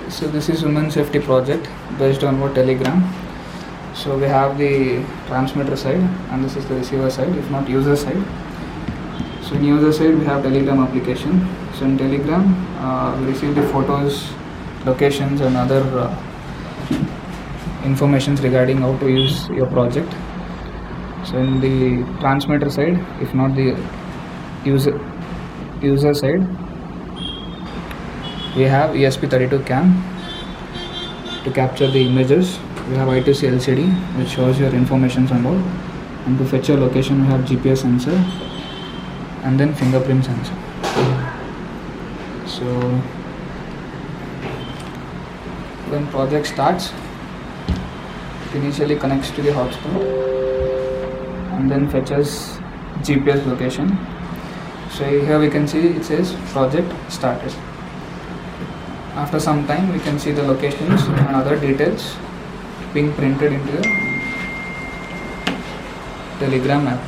So this is women safety project based on what Telegram. So we have the transmitter side and this is the receiver side, if not user side. So in user side we have Telegram application. So in Telegram we receive the photos, locations and other informations regarding how to use your project. So in the transmitter side, if not the user side, we have ESP32 cam to capture the images. We have I2C LCD which shows your informations and all, and to fetch your location we have GPS sensor and then fingerprint sensor. So when project starts, it initially connects to the hotspot and then fetches GPS location. So here we can see it says project started. After some time we can see the locations and other details being printed into the Telegram app.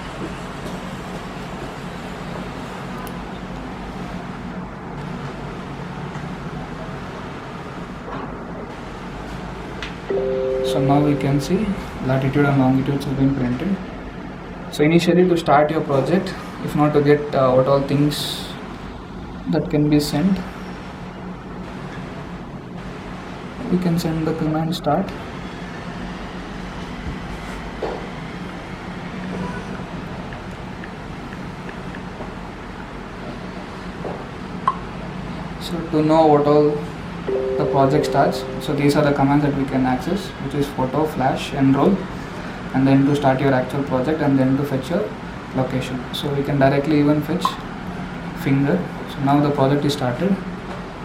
So now we can see latitude and longitudes have been printed. So initially to start your project, if not to get what all things that can be sent, we can send the command start. So to know what all the project starts, so these are the commands that we can access, which is photo, flash, enroll, and then to start your actual project and then to fetch your location. So we can directly even fetch finger. So now the project is started.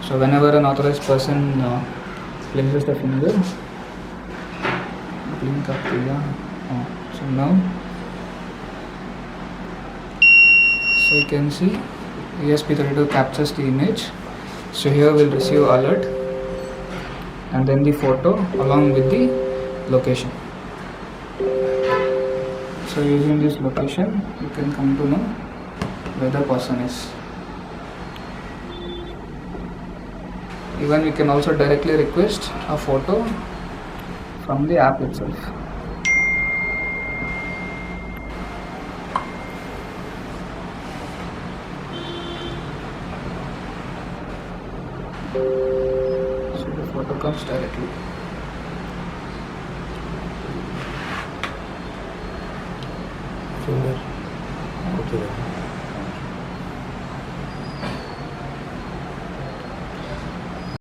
So whenever an authorized person places the finger, blink up so now, so you can see ESP32 captures the image. So here we'll receive alert and then the photo along with the location. So using this location you can come to know where the person is. Even we can also directly request a photo from the app itself. So the photo comes directly. Finger. Okay.